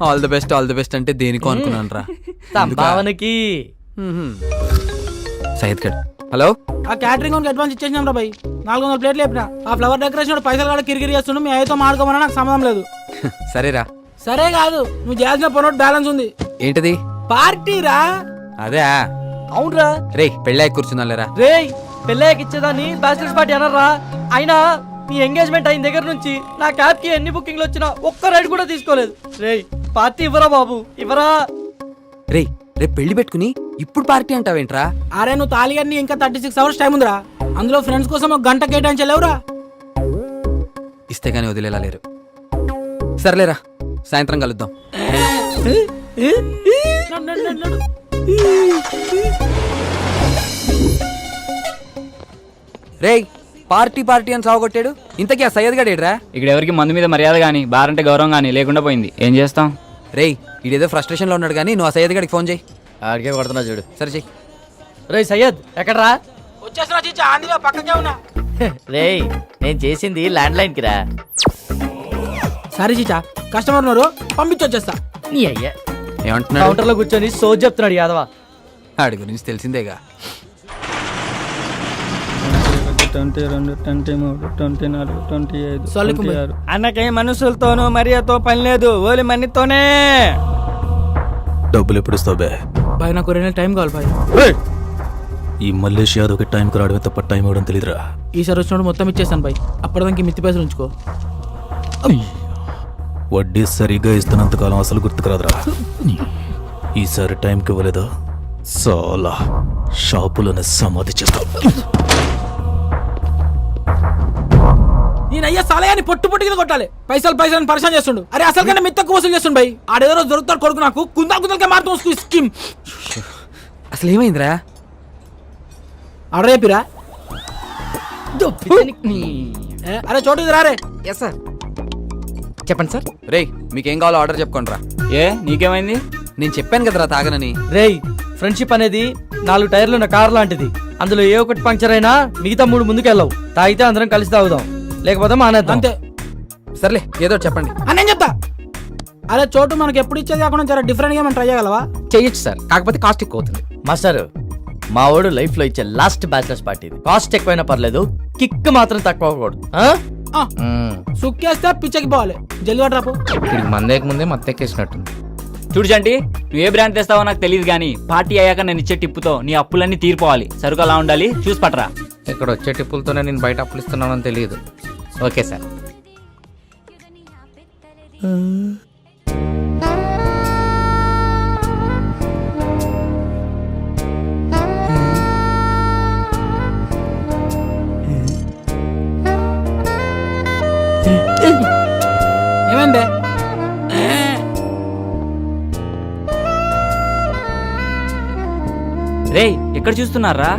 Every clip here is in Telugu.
ఆల్ ది బెస్ట్ అంటే దేనికో అనుకున్నాను రా. సంభావనకి సయ్యద్ గడ్ హలో. ఆ క్యాటరింగ్ అడ్వాన్స్ ఇచ్చేసినాం రా భయ్. 400 ప్లేట్లు లేపినా. ఆ ఫ్లవర్ డెకరేషన్ పైసలు కూడా కిరికిరి చేస్తుండు. మీ అయ్యతో మాడుకోమన్నా నాకు సంబంధం లేదు. సరేరా. సరే కాదు, నువ్వు చేయాల్సిన పని బ్యాలెన్స్ ఉంది. ఏంటది? పార్టీ రా. అదే అవునరా. రే పెళ్ళాయి కూర్చున్నాలేరా. రే పెళ్ళాకి ఇచ్చేదాన్ని బ్యాచిలర్స్ పార్టీ అనరా. అయినా మీ ఎంగేజ్మెంట్ అయిన దగ్గర నుంచి నా క్యాబ్ కి ఎన్ని బుకింగ్లు వచ్చినా ఒక్క రైడ్ కూడా తీసుకోలేదు. రే పార్టీ ఇవ్వరా బాబు, ఇవ్వరా. రే రేపు పెళ్లి పెట్టుకుని ఇప్పుడు పార్టీ అంటావేంట్రా? అరే నువ్వు తాళిగారిని ఇంకా 36 hours టైం ఉందిరా. అందులో ఫ్రెండ్స్ కోసం ఒక గంట కేటాయించలేవురా. ఇస్తే గానీ వదిలేలా లేరు. సర్లేరా, సాయంత్రం కలుద్దాం. రేయ్ పార్టీ పార్టీ అని సాగొట్టాడు. ఇంతకీ ఆ సయ్యద్ గడేడ్రా? ఇక్కడ ఎవరికి మందు మీద మర్యాద గానీ బారంటే గౌరవం గానీ లేకుండా పోయింది. ఏం చేస్తాం? రేయ్ ఇదేదో ఫ్రస్ట్రేషన్ లో ఉన్నాడు కానీ నువ్వు ఆ సయ్యద్ గడికి ఫోన్ చేయి. ఆడికే కొడుతున్నా చూడు. సరే చెయ్యి. రే సయ్యద్ ఎక్కడ్రా? వచ్చేస్తున్నా చీచా, ఆందిగా పక్కకే ఉన్నా. రేయ్ నేను చేసింది ల్యాండ్ లైన్ కి రా. సరే చీచా, కస్టమర్ ఉన్నారు, పంపించొచ్చేస్తా. నీ అయ్యా ఏమంటున్నాడు? కౌంటర్ లో కూర్చొని సోజ్ చెప్తున్నాడు యాదవా. ఆడి గురించి తెలిసిందేగా. 22, 23, 24, 25, సొల్లుకు 26. అన్నకే మనుషులతోనూ మరియతో పని లేదు, ఓలి మనీతోనే. డబ్బులు ఎప్పుడు ఇస్తావు బే? భాయ్ నాకు 2 నెలలు టైం కావాలి భాయ్. ఈ మల్లేష్ యాదవ్కి టైంకి రావడమే తప్ప టైం ఇవ్వడం తెలీదురా. ఈసారి వచ్చినప్పుడు మొత్తం ఇచ్చేస్తాను భాయ్. అప్పటిదానికి మిత్తి పైసలు ఉంచుకో. వడ్డీ సరిగ్గా ఇస్తున్నంతకాలం అసలు గుర్తుకురాదురా. ఈసారి టైంకి ఇవ్వలేదా చాలా షాపులోనే సమాధి చేస్తావు. నేనయ్యా సలయాన్ని పొట్టు కింద కొట్టాలి. పైసలు పరిశాన్ చేస్తుండు. అరే అసలు కన్నా మిత్తకు వసూలు చేస్తుండు భాయ్. ఆడేదో రోజు దొరుకుతాడు కొడుకు నాకు. కుందలకే మారుతూ స్కీమ్. అసలు ఏమైందిరా? ఆర్డర్ చెప్పిరా? అరే చోటు ఇది రారే. Yes sir. చెప్పండి సార్. రేయ్ మీకేం కావాలో ఆర్డర్ చెప్పుకోండి రా. ఏ నీకేమైంది? నేను చెప్పాను కదరా తాగనని. రేయ్ ఫ్రెండ్షిప్ అనేది 4 టైర్లు ఉన్న కార్ లాంటిది. అందులో ఏ ఒక్కటి పంక్చర్ అయినా మిగతా 3 ముందుకెళ్ళవు. తాగితే అందరం కలిసి తాగుదాం, లేకపోతే మానేద్దాం. అంతే. సర్లే ఏదో చెప్పండి. నేను చెప్తా. అరే చోటు మనకి ఎప్పుడు ఇచ్చేది కాకుండా జర డిఫరెంట్ గా మనం ట్రై చేయగలవా? చెయ్యొచ్చు సార్, కాకపోతే కాస్ట్ ఎక్కువ అవుతుంది. మాస్టర్ మా వాడు లైఫ్ లో ఇచ్చే లాస్ట్ బ్యాచిలర్స్ పార్టీ. కాస్ట్ ఎక్కువైనా పర్లేదు, కిక్ మాత్రం తక్కువ అవ్వకూడదు. సుక్కేస్తే పిచ్చకి పోవాలి. జల్లి డ్రాపు. మందేకి ముందే మత్తెక్కేసినట్టుంది. చూడు జంటి, నువ్వు ఏ బ్రాండ్ తెస్తావో నాకు తెలియదు కానీ పార్టీ అయ్యాక నేను ఇచ్చే టిప్పుతో నీ అప్పులన్నీ తీరిపోవాలి. సరుకు అలా ఉండాలి, చూసి పట్టరా. ఇక్కడ వచ్చే టిప్పులతోనే నేను బయట అప్పులు ఇస్తున్నానని తెలియదు. Okay sir. ఏమైంది? రేయ్ ఎక్కడ చూస్తున్నారా?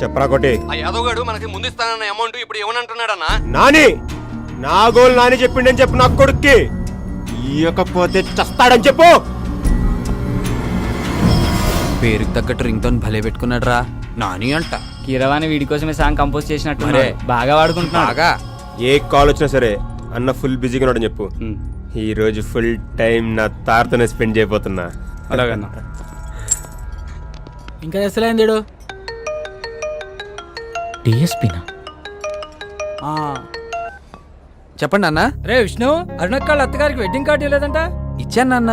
చెప్పరా కొట్టి. ఆ యాదవ్ గాడు మనకి ముందు ఇస్తానన్న అమౌంట్ ఇప్పుడు ఏమనంటున్నాడన్నా? నాని నా గోల్ నాని చెప్పిండని చెప్పు. నా కొడుక్కి ఇయ్యకపోతే చస్తాడని చెప్పు. పేరుకి తగ్గట్టు రింగ్ టోన్ భలే పెట్టుకున్నాడు రా. నాని అంట. కీరవాణి వీడి కోసమే సాంగ్ కంపోజ్ చేసినట్టు బాగా వాడుకుంటున్నాడు. బాగా ఏ కాల్ వచ్చినా సరే అన్న ఫుల్ బిజీగా ఉన్నాడని చెప్పు. ఈ రోజు ఫుల్ టైం నా తారతోనే స్పెండ్ చేయబోతున్నా. అలాగన్నా. ఇంకా చేస్తలేంది వీడు. డిఎస్పీనా? చెప్పండి అన్న. రే విష్ణు, అరుణక్కాళ్ళ అత్తగారికి వెడ్డింగ్ కార్డు ఇవ్వలేదంట. ఇచ్చాను నాన్న.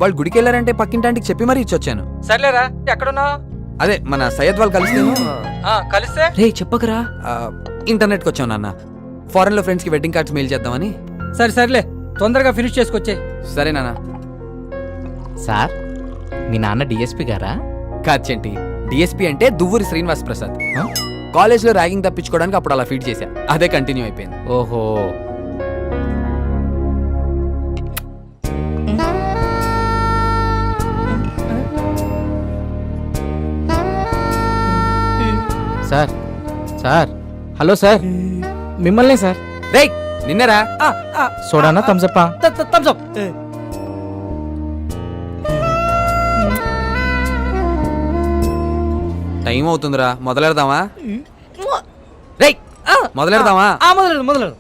వాళ్ళు గుడికి వెళ్ళారంటే పక్కింటాంటికి చెప్పి మరీ ఇచ్చొచ్చాను. సర్లేరా, ఎక్కడున్నావు? అదే మన సయ్యద్ వాళ్ళు కలిస్తే. కలిస్తే రే చెప్పకరా. ఇంటర్నెట్కి వచ్చావు నాన్న. ఫారెన్ లో ఫ్రెండ్స్ కి వెడ్డింగ్ కార్డ్స్ మెయిల్ చేద్దామని. సర్లే తొందరగా ఫినిష్ చేసుకొచ్చే. సరే నాన్న. సార్ మీ నాన్న డిఎస్పీ గారా? కాచేంటి, డిఎస్పీ అంటే దువ్వూరి శ్రీనివాస్ ప్రసాద్. కాలేజ్ లో ర్యాగింగ్ తప్పించుకోవడానికి అప్పుడు అలా ఫీడ్ చేశా. అదే కంటిన్యూ అయిపోయింది. ఓహో. సార్ సార్ హలో సార్, మిమ్మల్ని సార్. రేయ్ నిన్నరా? సోడానా థమ్సప్పా? థమ్సప్. టైం అవుతుందిరా, మొదలెడదామా? రేయ్ మొదలెడదామా? మొదలెడు మొదలెడు.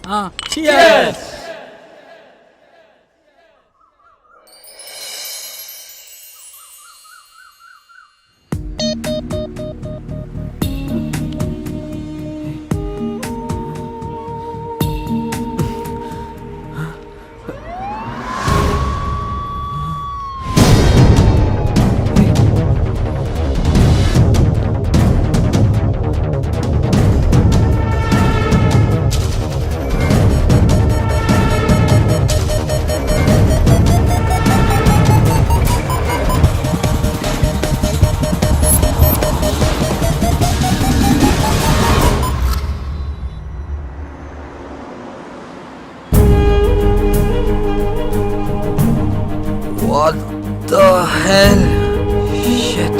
What the hell? Shit.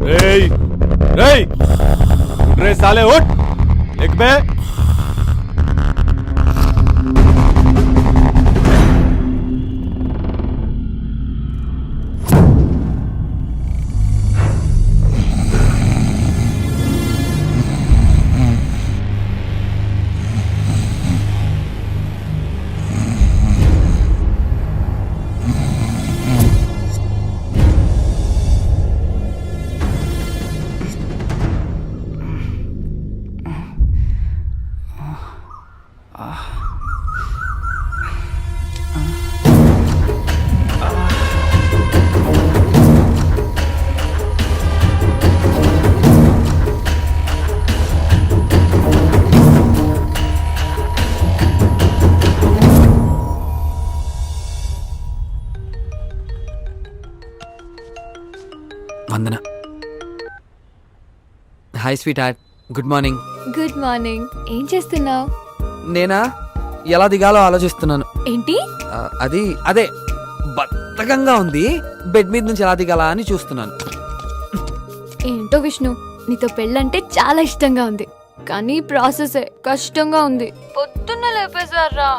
రేయ్ రేయ్ రే సాలే ఉठ एक बे Vandana. Hi sweetheart, good morning. Good morning. ఏం చేస్తున్నావు? నేనా ఎలా దిగాలో ఆలోచిస్తున్నాను. ఏంటి? అదే బద్ధకంగా ఉంది, బెడ్ మీద నుంచి ఎలా దిగాలా అని చూస్తున్నాను. ఏంటో విష్ణు, నీతో పెళ్ళంటే చాలా ఇష్టంగా ఉంది, కానీ ప్రాసెస్ కష్టంగా ఉంది. పొద్దున్న లేపేశారా?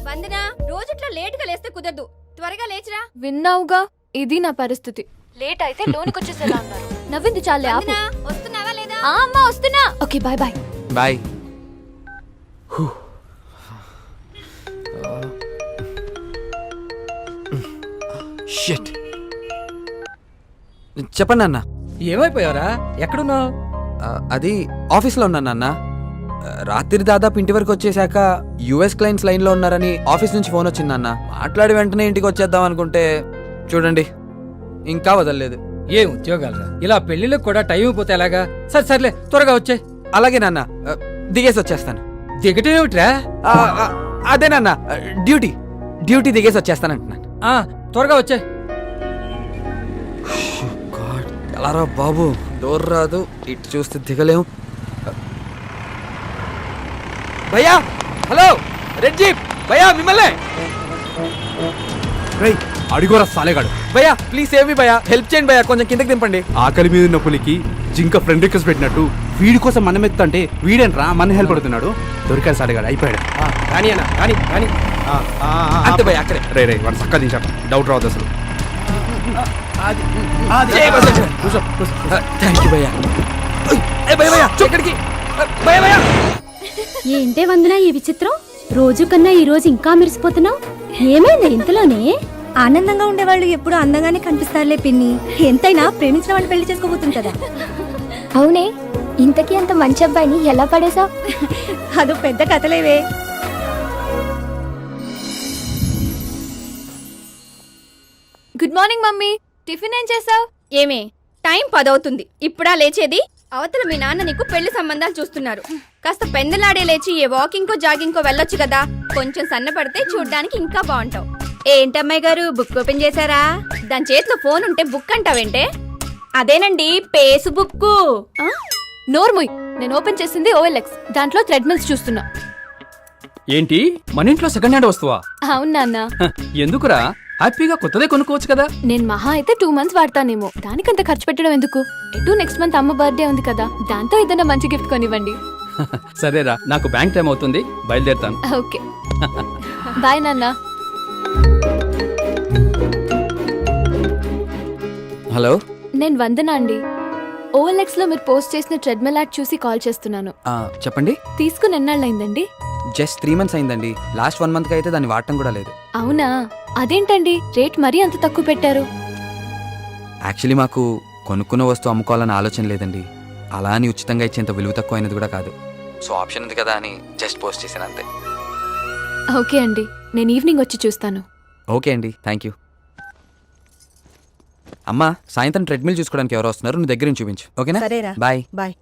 వందనా, రోజు ఇట్లా లేట్ గా లేస్తే కుదరదు, త్వరగా లేచిరా. విన్నావుగా, ఇది నా పరిస్థితి. లేట్ అయితే లోనికి వచ్చేసేలా ఉన్నారు. నవ్వింది చాలే, ఆపు. వందనా, వస్తున్నావా లేదా? ఆ అమ్మా వస్తున్నా. Okay bye bye. Bye. Shit. చెప్పండి అన్న. ఏమైపోయావరా? ఎక్కడున్నావు? అది ఆఫీస్లో ఉన్నాను అన్న. రాత్రి దాదాపు ఇంటి వరకు వచ్చేసాక యుఎస్ క్లయింట్స్ లైన్లో ఉన్నారని ఆఫీస్ నుంచి ఫోన్ వచ్చిందన్న. మాట్లాడి వెంటనే ఇంటికి వచ్చేద్దాం అనుకుంటే చూడండి ఇంకా వదలలేదు. ఏ ఉద్యోగాలరా, ఇలా పెళ్లిళ్ళకి కూడా టైం పోతే ఎలాగా? సరే సర్లే, త్వరగా వచ్చే. అలాగే నాన్న, దిగేసి వచ్చేస్తాను. దిగటేమిట్రా? అదే నాన్న, డ్యూటీ దిగేసి వచ్చేస్తానంటున్నాను. త్వరగా వచ్చే. ఎలారా బాబు, డోర్ రాదు, ఇటు చూస్తే దిగలేము. భయ్యా, హలో, రెడ్ జీప్ భయ్యా, మిమ్మల్ని. అడిగోరా సాలేగాడు. భయ్యా ప్లీజ్ సేవ్ మీ భయ్యా, హెల్ప్ చేయండి భయ్యా, కొంచెం కిందకి దింపండి. ఆకలి మీద ఉన్న పులికి జింక ఫ్రెండ్ రిక్వెస్ట్ పెట్టినట్టు వీడి కోసం మనం ఎత్తంటే వీడేంట్రా మన హెల్ప్ పడుతున్నాడు. దొరికాడు సాలేగాడు, అయిపోయాడు. కానీ అన్న కానీ అంతే భయ్యా, అక్కడే. రే వాడు చక్కగా దించాట, డౌట్ రావద్దు అసలు. థ్యాంక్ యూ భయ్యా. భయ్యా ఎక్కడికి? భయ్యా ఏంటే వందనా ఈ విచిత్రం? రోజు కన్నా ఈ రోజు ఇంకా మెరిసిపోతున్నావు. ఏమైంది ఇంతలోనే? ఆనందంగా ఉండేవాళ్ళు ఎప్పుడు అందంగానే కనిపిస్తారులే పిన్ని. ఎంతైనా ప్రేమించిన వాళ్ళు పెళ్లి చేసుకోబోతుంటదా? అవునే, ఇంతకీ అంత మంచి అబ్బాయిని ఎలా పడేశావు? అదో పెద్ద కథలేవే. గుడ్ మార్నింగ్ మమ్మీ, టిఫిన్ ఏం చేసావు? ఏమే, టైం 10 అవుతుంది, ఇప్పుడా లేచేది? అవతల మీ నాన్న నీకు పెళ్లి సంబంధాలు చూస్తున్నారు. కాస్త పెందలాడే లేచి ఏ వాకింగ్ కో జాగింగ్ కో వెళ్ళొచ్చు కదా. కొంచెం సన్నపడితే చూడ్డానికి ఇంకా బాగుంటావు. ఏంటమ్మాయి గారు, బుక్ ఓపెన్ చేశారా? దాని చేతిలో ఫోన్ ఉంటే బుక్ అంటావేంటే? అదేనండి, పేసు బుక్. నోర్ముయ్, నేను ఓపెన్ చేసింది OLX, దాంట్లో థ్రెడ్మిల్స్ చూస్తున్నా. ఏంటి, మన ఇంట్లో సెకండ్ హ్యాండ్ వస్తువా? అవును నాన్న. ఎందుకురా, హ్యాపీగా కొత్తదే కొనుక్కోవచ్చు కదా. నేను మహా అయితే 2 months వాడతానేమో, దానికంత ఖర్చు పెట్టడం ఎందుకు? ఎటు నెక్స్ట్ మంత్ అమ్మ బర్త్డే ఉంది కదా, దాంతో ఏదైనా మంచి గిఫ్ట్ కొనివ్వండి. సరేరా నాకు బ్యాంక్ టైం అవుతుంది, బయలుదేరుతాను. ఓకే బాయ్ నాన్న. హలో. నేను వందన అండి. OLX లో మీరు పోస్ట్ చేసిన ట్రెడ్మిల్ యాడ్ చూసి కాల్ చేస్తున్నాను. చెప్పండి. తీసుకుని ఎన్నాళ్ళైందండి? జస్ట్ 3 months అయిందండి. లాస్ట్ 1 month అయితే దాన్ని వాడటం కూడా లేదు. అవునా, అదేంటండి రేట్ మరీ అంత తక్కువ పెట్టారు? యాక్చువల్లీ మాకు కొనుక్కున్న వస్తువు అమ్ముకోవాలని ఆలోచన లేదండి. అలా అని ఉచితంగా ఇచ్చేంత విలువ తక్కువ అయినది కూడా కాదు. సో ఆప్షన్ ఉంది కదా అని జస్ట్ పోస్ట్ చేశాను అంతే. ఓకే అండి, నేను ఈవినింగ్ వచ్చి చూస్తాను. ఓకే అండి, థ్యాంక్ యూ. అమ్మా, సాయంత్రం ట్రెడ్మిల్ చూసుకోవడానికి ఎవరు వస్తున్నారు? నువ్వు దగ్గర నుంచి చూపించు. ఓకేనా? సరేరా. బాయ్. బాయ్.